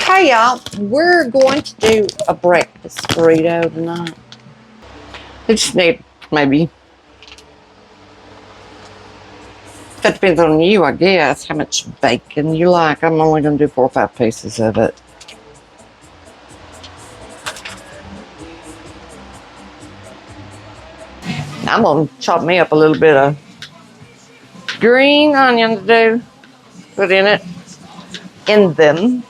Hey y'all, we're going to do a breakfast burrito tonight. We just need maybe, that depends on you, I guess, how much bacon you like. I'm only going to do 4 or 5 pieces of it. I'm going to chop me up a little bit of green onion to do, put in them.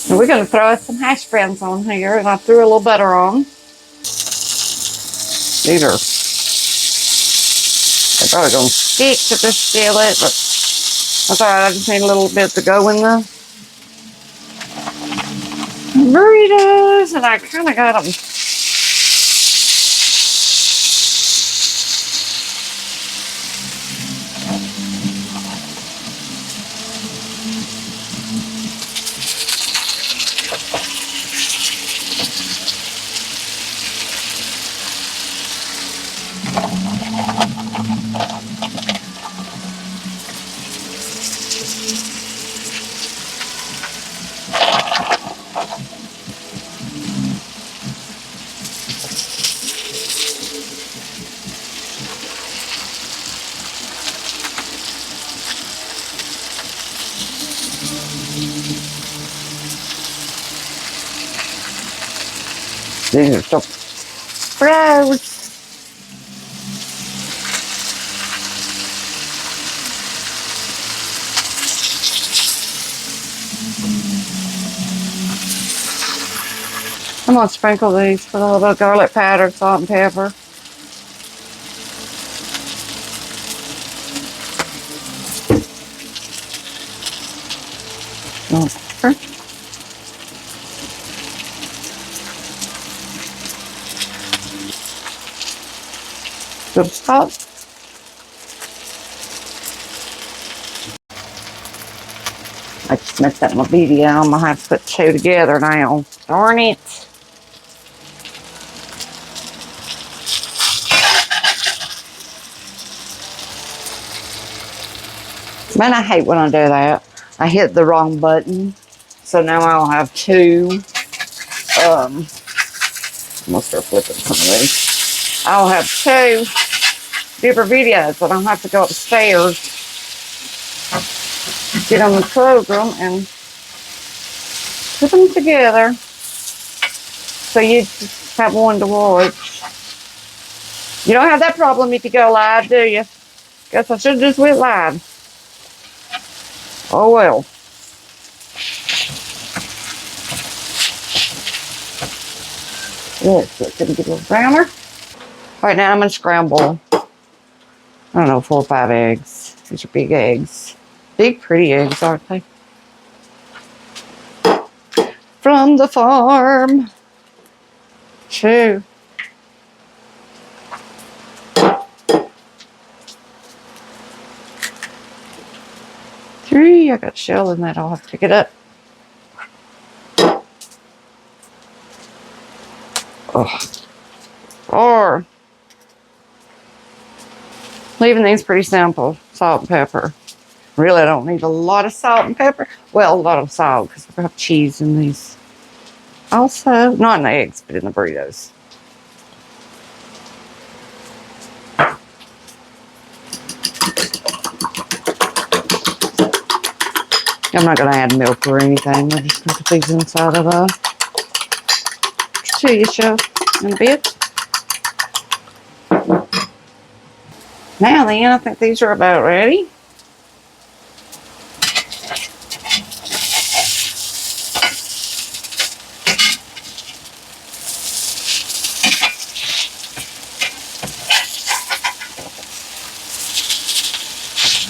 And we're going to throw some hash browns on here, and I threw a little butter on. They're probably going to stick to the skillet, but that's all right. I just need a little bit to go in the burritos, and I kind of got them. These are so gross. I'm going to sprinkle these with a little bit of garlic powder, salt and pepper. Pepper. Good salt. I just messed up my video. I'm going to have to put 2 together now. Darn it. Man, I hate when I do that. I hit the wrong button. So now I'll have 2. I'm going to start flipping some of these. I'll have 2 different videos, but I'll have to go upstairs, get on the program, and put them together so you just have one to watch. You don't have that problem if you go live, do you? Guess I should have just went live. Oh well. Yes, it's gonna get a little browner. All right, now I'm gonna scramble, I don't know, 4 or 5 eggs. These are big eggs. Big, pretty eggs, aren't they? From the farm. 2. 3. I got shell in that. I'll have to pick it up. Oh. 4. Leaving these pretty simple. Salt and pepper. Really, I don't need a lot of salt and pepper. Well, a lot of salt because we're going to have cheese in these. Also, not in the eggs, but in the burritos. I'm not going to add milk or anything. I'm just going to put these inside of a tortilla shell in a bit. Now then, I think these are about ready.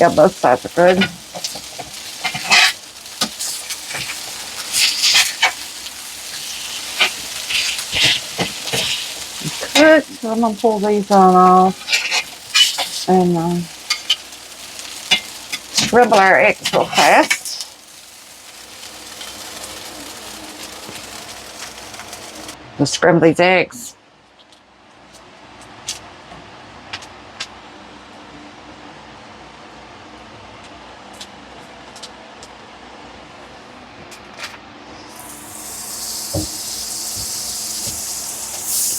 Yeah, both sides are good. Good. So I'm gonna pull these on off and scramble our eggs real fast. We'll scramble these eggs.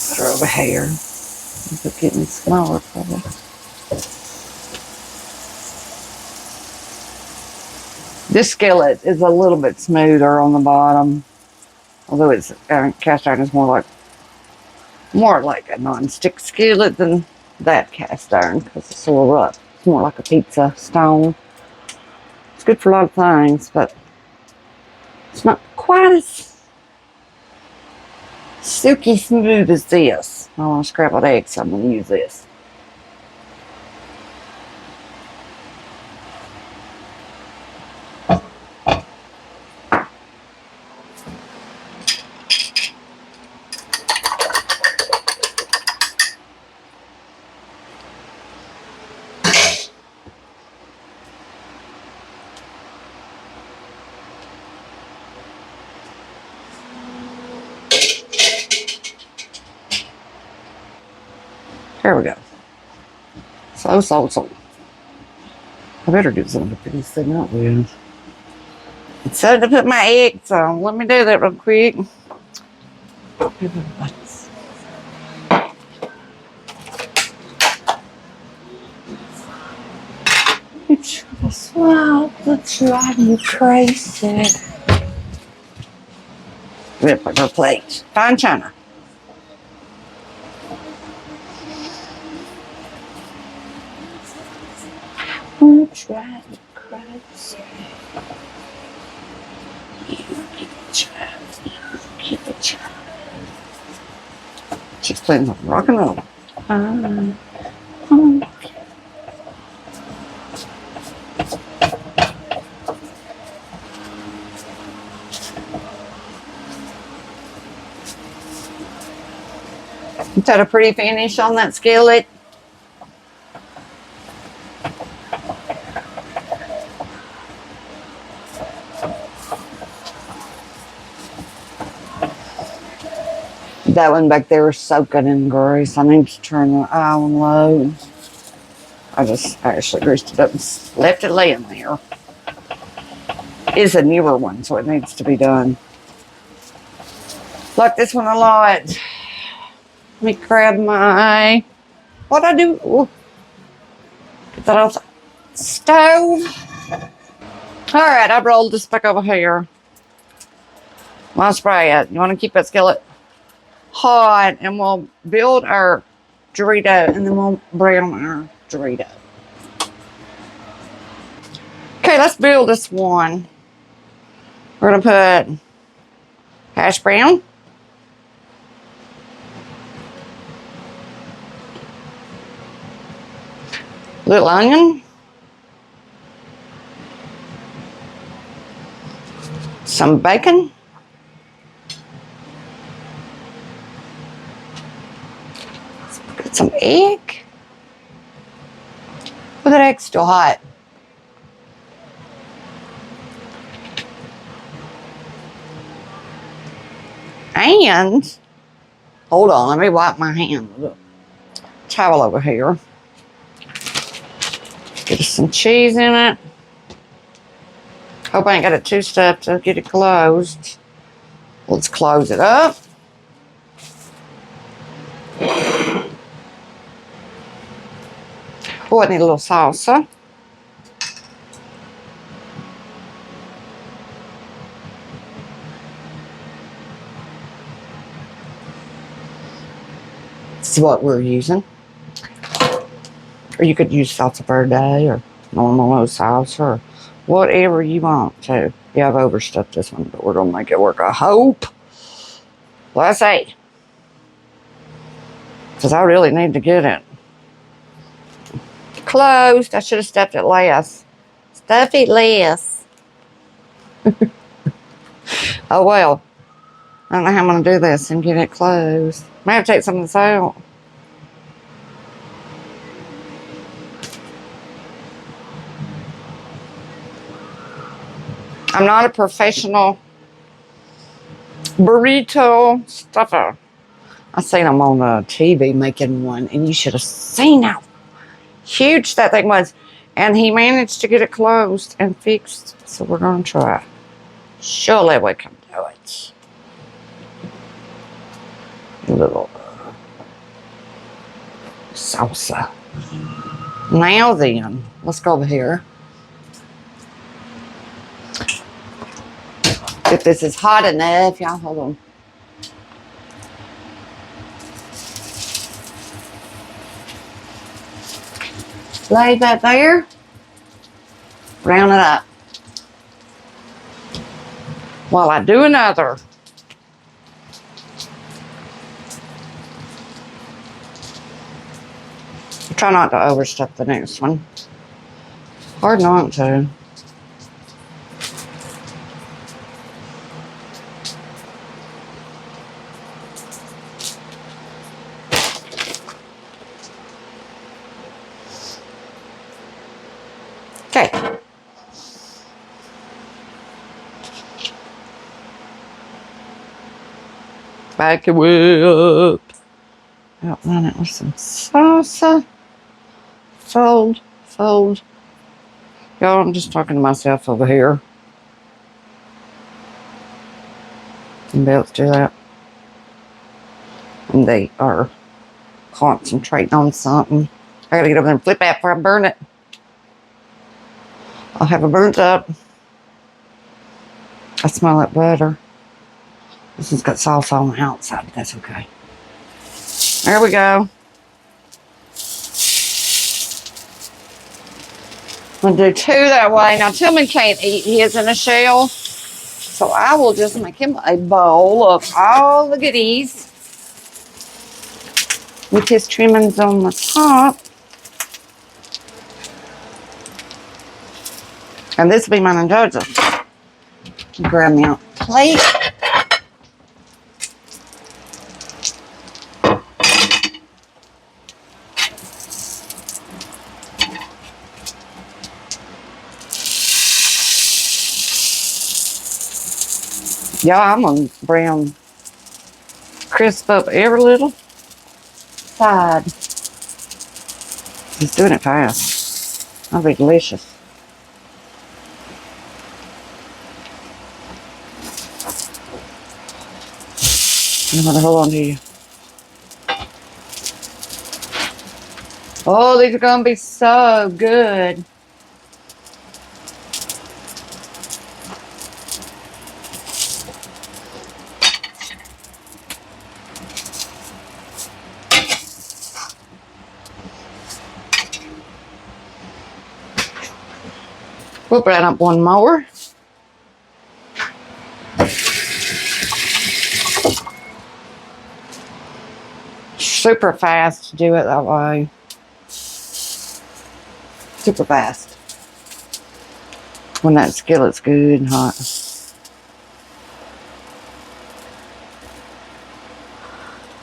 Put her over here. It's getting smaller probably. This skillet is a little bit smoother on the bottom, although it's cast iron is more like a non-stick skillet than that cast iron because it's a little rough. It's more like a pizza stone. It's good for a lot of things, but it's not quite as silky smooth as this. I want scrambled eggs, so I'm going to use this. There we go. So. I better do something to finish thing up with. It's time to put my eggs on. Let me do that real quick. It's gonna swap the drive you crazy. Rip her plate. Fine china. Drive you crazy. Keep it child. She's playing some rock and roll. Is that a pretty finish on that skillet? That one back there is soaking in grease. I need to turn the iron low. I actually greased it up and left it laying there. It's a newer one, so it needs to be done. Like this one a lot. Let me grab my, what'd I do? Ooh. Get that off the stove. All right, I rolled this back over here. I'll spray it. You want to keep that skillet hot, and we'll build our Dorito, and then we'll brown our Dorito. Okay, let's build this one. We're gonna put hash brown, little onion, some bacon, put some egg. Oh, that egg's still hot. And hold on, let me wipe my hand with a towel over here. Get some cheese in it. Hope I ain't got it too stuffed to get it closed. Let's close it up. Oh, I need a little salsa. This is what we're using. Or you could use salsa verde or normal salsa or whatever you want to. Yeah, I've overstuffed this one, but we're going to make it work, I hope. Let's see. Because I really need to get it closed. I should have stuffed it less. Stuff it less. Oh, well. I don't know how I'm going to do this and get it closed. Might have to take some of this out. I'm not a professional burrito stuffer. I seen them on TV making one, and you should have seen how huge that thing was. And he managed to get it closed and fixed, so we're going to try. Surely we can do it. A little salsa. Now then, let's go over here. If this is hot enough, y'all, hold on. Lay that there. Round it up. While I do another. Try not to overstuff the next one. Hard not to. Okay. Back it up. Outline it with some salsa. Fold, fold. Y'all, I'm just talking to myself over here. Anybody else do that? And they are concentrating on something. I gotta get over there and flip that before I burn it. I'll have it burnt up. I smell like butter. This has got salsa on the outside, but that's okay. There we go. I'm going to do 2 that way. Now, Tillman can't eat his in a shell, so I will just make him a bowl of all the goodies with his trimmings on the top. And this will be mine and Joseph. Grab me a plate. Y'all, I'm going to brown crisp up every little side. He's doing it fast. That'll be delicious. I'm going to hold on to you. Oh, these are going to be so good. We'll brown up one more. Super fast to do it that way. Super fast. When that skillet's good and hot.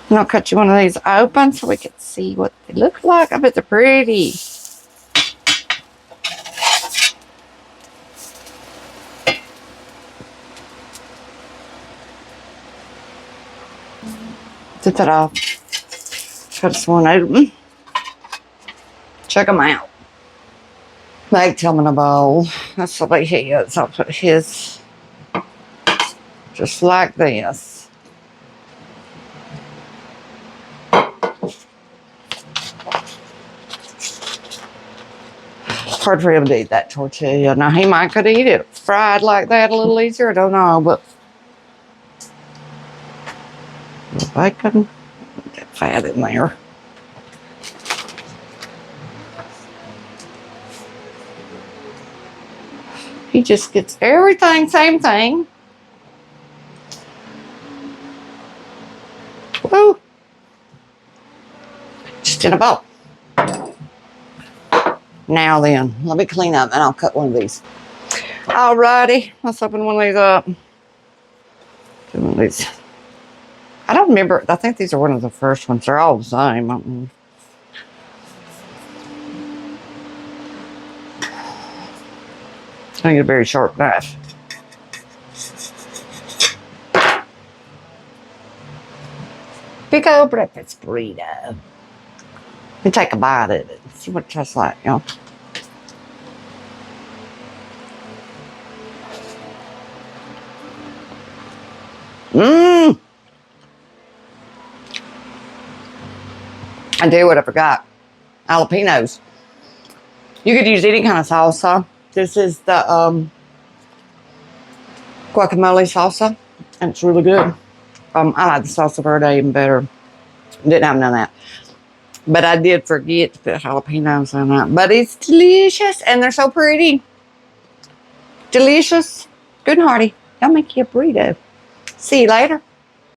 And I'll cut you one of these open so we can see what they look like. I bet they're pretty. Take that off. Cut this one open. Check them out. Make Tillman a bowl. That's the way he is. I'll put his just like this. It's hard for him to eat that tortilla. Now, he might could eat it fried like that a little easier. I don't know, but a little bacon. Put that fat in there. He just gets everything, same thing. Woo! Just in a bowl. Now then, let me clean up and I'll cut one of these. Alrighty, let's open one of these up. Do one of these. I don't remember. I think these are one of the first ones. They're all the same. I need a very sharp knife. Big old breakfast burrito. Let me take a bite of it. See what it tastes like, y'all. Mmm. I do what I forgot. Jalapenos. You could use any kind of salsa. This is the guacamole salsa, and it's really good. I like the salsa verde even better. Didn't have none of that. But I did forget to put jalapenos on that. But it's delicious, and they're so pretty. Delicious. Good and hearty. Y'all make you a burrito. See you later.